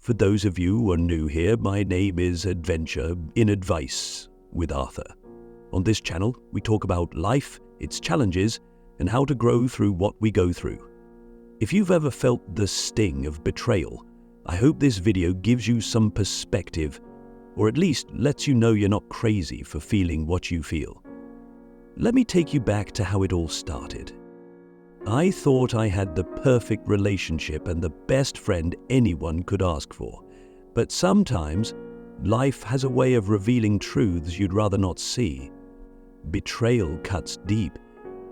For those of you who are new here, my name is Adventure in Advice with Arthur. On this channel, we talk about life, its challenges, and how to grow through what we go through. If you've ever felt the sting of betrayal, I hope this video gives you some perspective, or at least lets you know you're not crazy for feeling what you feel. Let me take you back to how it all started. I thought I had the perfect relationship and the best friend anyone could ask for. But sometimes, life has a way of revealing truths you'd rather not see. Betrayal cuts deep,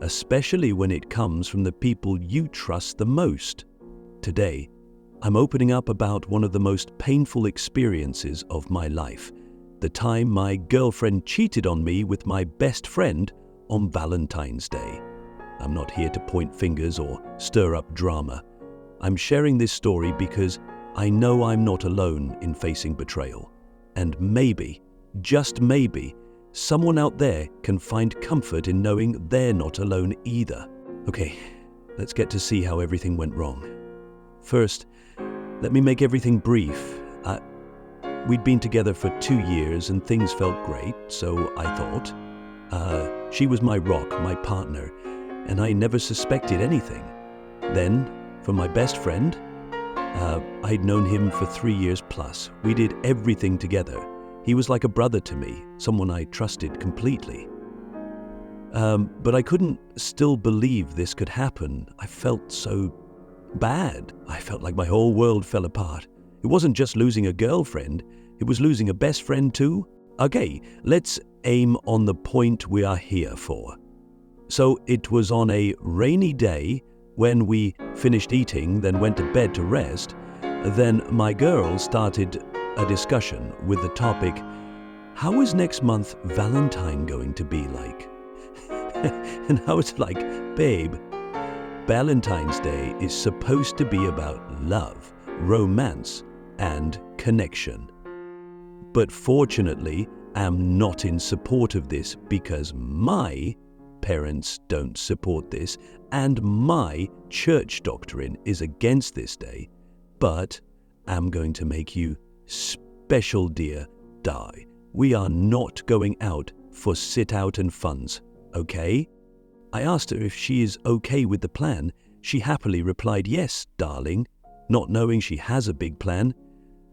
especially when it comes from the people you trust the most. Today, I'm opening up about one of the most painful experiences of my life, the time my girlfriend cheated on me with my best friend on Valentine's Day. I'm not here to point fingers or stir up drama. I'm sharing this story because I know I'm not alone in facing betrayal. And maybe, just maybe, someone out there can find comfort in knowing they're not alone either. Okay, let's get to see how everything went wrong. First, let me make everything brief. We'd been together for 2 years and things felt great, so I thought. She was my rock, my partner, and I never suspected anything. Then, for my best friend, I'd known him for 3 years plus. We did everything together. He was like a brother to me, someone I trusted completely. But I couldn't still believe this could happen. I felt so bad. I felt like my whole world fell apart. It wasn't just losing a girlfriend, it was losing a best friend too. Okay, let's aim on the point we are here for. So it was on a rainy day when we finished eating, then went to bed to rest. Then my girl started a discussion with the topic, how is next month Valentine going to be like? And I was like, babe, Valentine's Day is supposed to be about love, romance, and connection. But fortunately, I'm not in support of this because my parents don't support this and my church doctrine is against this day. But I'm going to make you special, dear, die. We are not going out for sit-out and funs, okay? I asked her if she is okay with the plan. She happily replied, yes, darling, not knowing she has a big plan.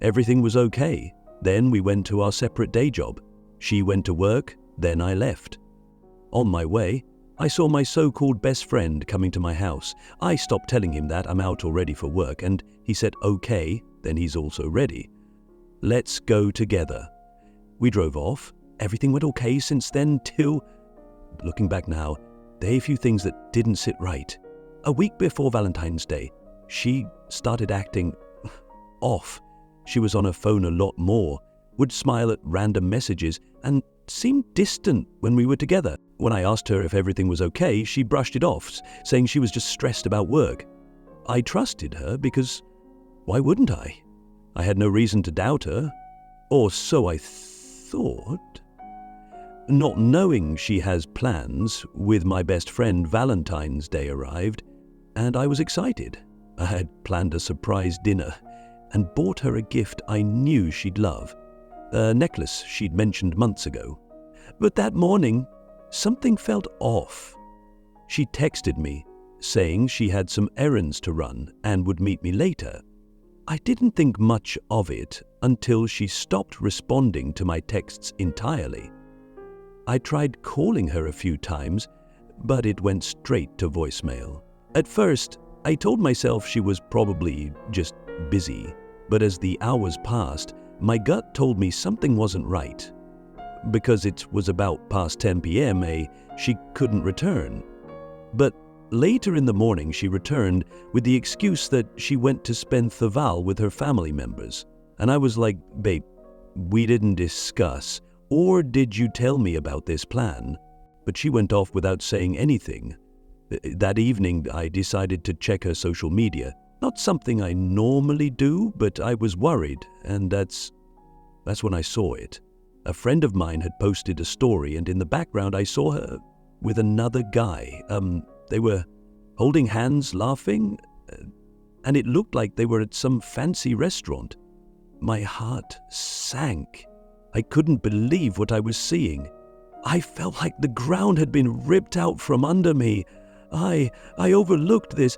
Everything was okay. Then we went to our separate day job. She went to work, then I left. On my way, I saw my so-called best friend coming to my house. I stopped telling him that I'm out already for work, and he said, okay, then he's also ready. Let's go together. We drove off. Everything went okay since then till, looking back now, there are a few things that didn't sit right. A week before Valentine's Day, she started acting off. She was on her phone a lot more, would smile at random messages, and seemed distant when we were together. When I asked her if everything was okay, she brushed it off, saying she was just stressed about work. I trusted her because why wouldn't I? I had no reason to doubt her, or so I thought. Not knowing she has plans with my best friend, Valentine's Day arrived, and I was excited. I had planned a surprise dinner and bought her a gift I knew she'd love, a necklace she'd mentioned months ago. But that morning, something felt off. She texted me, saying she had some errands to run and would meet me later. I didn't think much of it until she stopped responding to my texts entirely. I tried calling her a few times, but it went straight to voicemail. At first, I told myself she was probably just busy, but as the hours passed, my gut told me something wasn't right. Because it was about past 10 p.m., she couldn't return. But later in the morning, she returned with the excuse that she went to spend Thaval with her family members. And I was like, babe, we didn't discuss, or did you tell me about this plan? But she went off without saying anything. That evening, I decided to check her social media. Not something I normally do, but I was worried, and that's when I saw it. A friend of mine had posted a story, and in the background I saw her with another guy. They were holding hands, laughing, and it looked like they were at some fancy restaurant. My heart sank. I couldn't believe what I was seeing. I felt like the ground had been ripped out from under me. I overlooked this.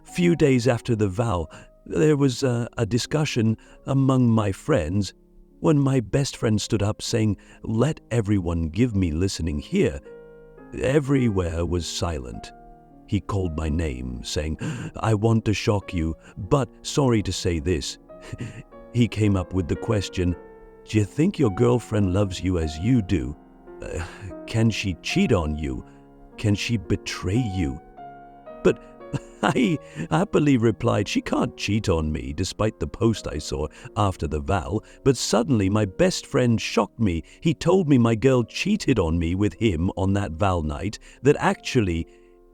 Few days after the vow, there was a discussion among my friends when my best friend stood up saying, "Let everyone give me listening here." Everywhere was silent. He called my name, saying, "I want to shock you, but sorry to say this." He came up with the question, "Do you think your girlfriend loves you as you do? Can she cheat on you? Can she betray you?" But I happily replied, "She can't cheat on me," despite the post I saw after the vow. But suddenly my best friend shocked me. He told me my girl cheated on me with him on that vow night, that actually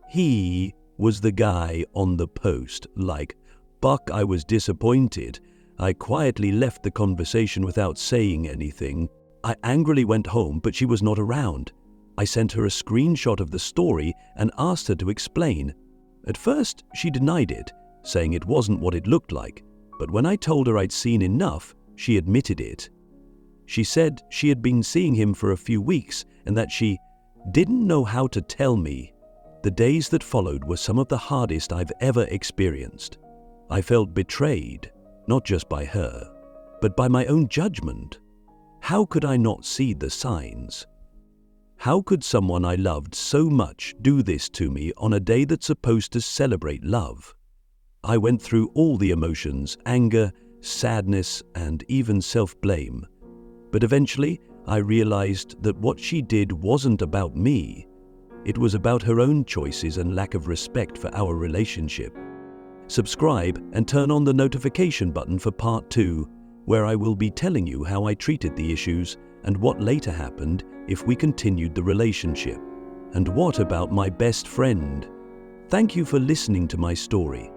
he was the guy on the post. Like, Buck, I was disappointed. I quietly left the conversation without saying anything. I angrily went home, but she was not around. I sent her a screenshot of the story and asked her to explain. At first, she denied it, saying it wasn't what it looked like, but when I told her I'd seen enough, she admitted it. She said she had been seeing him for a few weeks and that she didn't know how to tell me. The days that followed were some of the hardest I've ever experienced. I felt betrayed, not just by her, but by my own judgment. How could I not see the signs? How could someone I loved so much do this to me on a day that's supposed to celebrate love? I went through all the emotions, anger, sadness, and even self-blame. But eventually, I realized that what she did wasn't about me. It was about her own choices and lack of respect for our relationship. Subscribe and turn on the notification button for part 2, where I will be telling you how I treated the issues and what later happened if we continued the relationship. And what about my best friend? Thank you for listening to my story.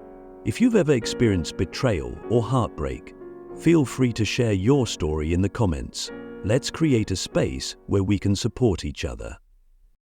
If you've ever experienced betrayal or heartbreak, feel free to share your story in the comments. Let's create a space where we can support each other.